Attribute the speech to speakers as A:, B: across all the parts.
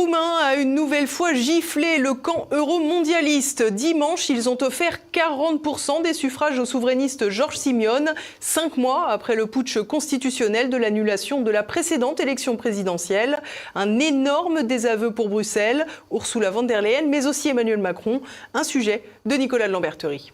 A: roumain a une nouvelle fois giflé le camp euromondialiste. Dimanche, ils ont offert 40% des suffrages au souverainiste George Simion, 5 mois après le putsch constitutionnel de l'annulation de la précédente élection présidentielle. Un énorme désaveu pour Bruxelles, Ursula von der Leyen, mais aussi Emmanuel Macron. Un sujet de Nicolas de Lamberterie.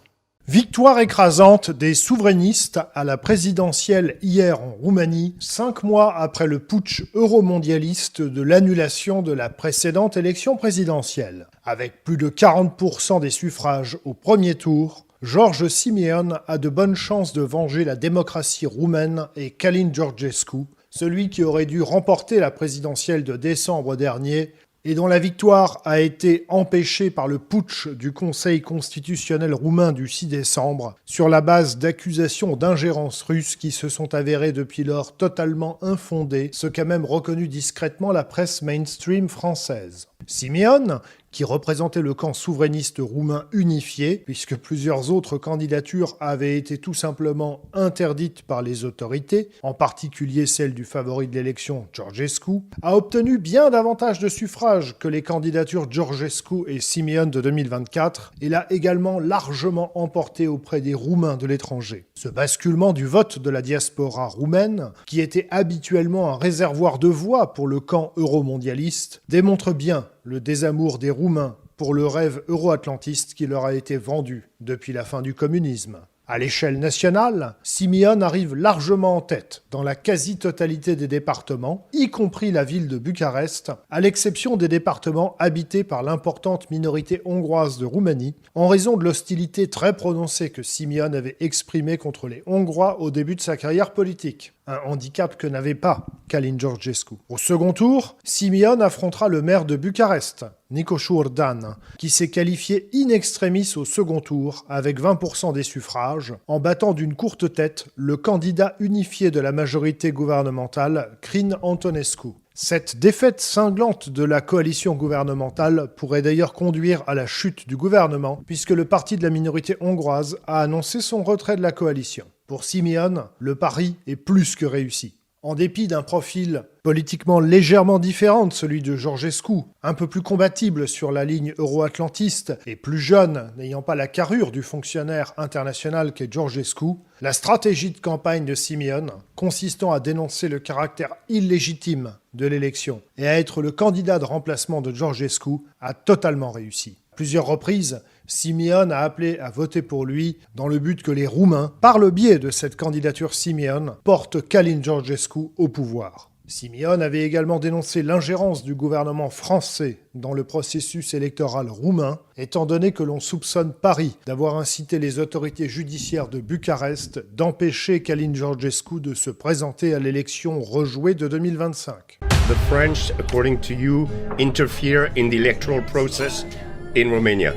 B: Victoire écrasante des souverainistes à la présidentielle hier en Roumanie, 5 mois après le putsch euromondialiste de l'annulation de la précédente élection présidentielle. Avec plus de 40% des suffrages au premier tour, George Simion a de bonnes chances de venger la démocratie roumaine et Călin Georgescu, celui qui aurait dû remporter la présidentielle de décembre dernier et dont la victoire a été empêchée par le putsch du Conseil constitutionnel roumain du 6 décembre, sur la base d'accusations d'ingérence russe qui se sont avérées depuis lors totalement infondées, ce qu'a même reconnu discrètement la presse mainstream française. Simion, qui représentait le camp souverainiste roumain unifié, puisque plusieurs autres candidatures avaient été tout simplement interdites par les autorités, en particulier celle du favori de l'élection Georgescu, a obtenu bien davantage de suffrages que les candidatures Georgescu et Simion de 2024, et l'a également largement emporté auprès des Roumains de l'étranger. Ce basculement du vote de la diaspora roumaine, qui était habituellement un réservoir de voix pour le camp euromondialiste, démontre bien le désamour des Roumains pour le rêve euro-atlantiste qui leur a été vendu depuis la fin du communisme. À l'échelle nationale, Simion arrive largement en tête dans la quasi-totalité des départements, y compris la ville de Bucarest, à l'exception des départements habités par l'importante minorité hongroise de Roumanie, en raison de l'hostilité très prononcée que Simion avait exprimée contre les Hongrois au début de sa carrière politique. Un handicap que n'avait pas Călin Georgescu. Au second tour, Simion affrontera le maire de Bucarest, Nicoșu Dan, qui s'est qualifié in extremis au second tour avec 20% des suffrages, en battant d'une courte tête le candidat unifié de la majorité gouvernementale, Crin Antonescu. Cette défaite cinglante de la coalition gouvernementale pourrait d'ailleurs conduire à la chute du gouvernement, puisque le parti de la minorité hongroise a annoncé son retrait de la coalition. Pour Simion, le pari est plus que réussi. En dépit d'un profil politiquement légèrement différent de celui de Georgescu, un peu plus combattable sur la ligne euro-atlantiste et plus jeune, n'ayant pas la carrure du fonctionnaire international qu'est Georgescu, la stratégie de campagne de Simion, consistant à dénoncer le caractère illégitime de l'élection et à être le candidat de remplacement de Georgescu, a totalement réussi. À plusieurs reprises, Simion a appelé à voter pour lui dans le but que les Roumains, par le biais de cette candidature Simion, portent Călin Georgescu au pouvoir. Simion avait également dénoncé l'ingérence du gouvernement français dans le processus électoral roumain, étant donné que l'on soupçonne Paris d'avoir incité les autorités judiciaires de Bucarest d'empêcher Călin Georgescu de se présenter à l'élection rejouée de 2025.
C: The French, according to you, interfere in the electoral process in Romania.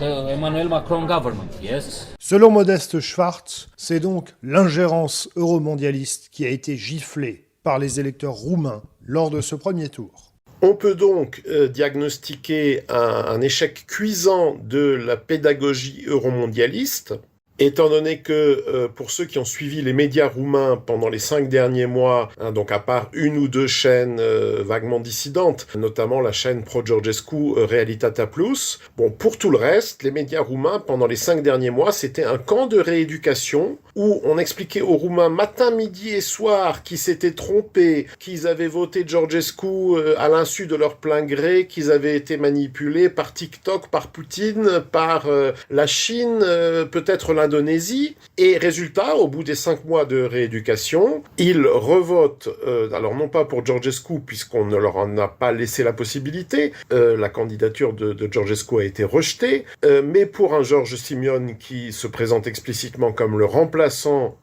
D: The Emmanuel Macron government, yes.
B: Selon Modeste Schwartz, c'est donc l'ingérence euromondialiste qui a été giflée par les électeurs roumains lors de ce premier tour.
E: On peut donc diagnostiquer un échec cuisant de la pédagogie euromondialiste, étant donné que pour ceux qui ont suivi les médias roumains pendant les 5 derniers mois, donc à part une ou deux chaînes vaguement dissidentes, notamment la chaîne pro-Georgescu Realitate Plus, bon, pour tout le reste, les médias roumains pendant les 5 derniers mois, c'était un camp de rééducation où on expliquait aux Roumains matin, midi et soir qu'ils s'étaient trompés, qu'ils avaient voté Georgescu à l'insu de leur plein gré, qu'ils avaient été manipulés par TikTok, par Poutine, par la Chine, peut-être l'Indonésie. Et résultat, au bout des 5 mois de rééducation, ils revotent, alors non pas pour Georgescu, puisqu'on ne leur en a pas laissé la possibilité, la candidature de Georgescu a été rejetée, mais pour un George Simion qui se présente explicitement comme le remplaçant,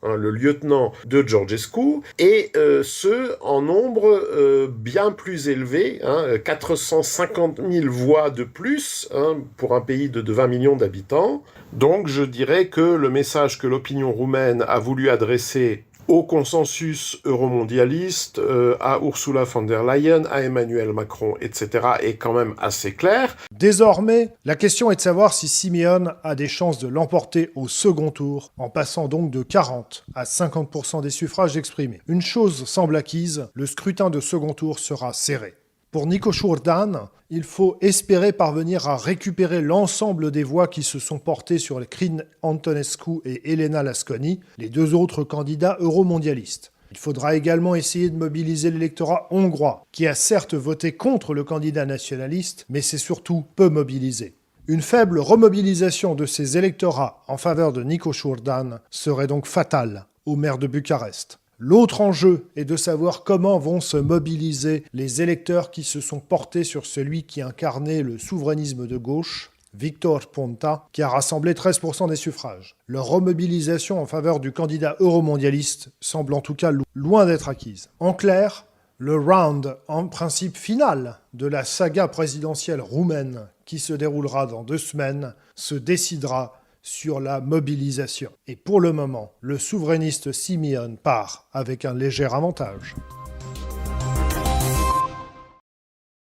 E: le lieutenant de Georgescu, et ce, en nombre bien plus élevé, 450 000 voix de plus, pour un pays de 20 millions d'habitants. Donc je dirais que le message que l'opinion roumaine a voulu adresser au consensus euromondialiste, à Ursula von der Leyen, à Emmanuel Macron, etc., est quand même assez clair.
B: Désormais, la question est de savoir si Simion a des chances de l'emporter au second tour, en passant donc de 40 à 50% des suffrages exprimés. Une chose semble acquise, le scrutin de second tour sera serré. Pour Nico Șurdan, il faut espérer parvenir à récupérer l'ensemble des voix qui se sont portées sur Crin Antonescu et Elena Lasconi, les deux autres candidats euromondialistes. Il faudra également essayer de mobiliser l'électorat hongrois, qui a certes voté contre le candidat nationaliste, mais s'est surtout peu mobilisé. Une faible remobilisation de ces électorats en faveur de Nico Șurdan serait donc fatale au maire de Bucarest. L'autre enjeu est de savoir comment vont se mobiliser les électeurs qui se sont portés sur celui qui incarnait le souverainisme de gauche, Victor Ponta, qui a rassemblé 13% des suffrages. Leur remobilisation en faveur du candidat euromondialiste semble en tout cas loin d'être acquise. En clair, le round, en principe final, de la saga présidentielle roumaine qui se déroulera dans 2 semaines, se décidera sur la mobilisation. Et pour le moment, le souverainiste Simion part avec un léger avantage.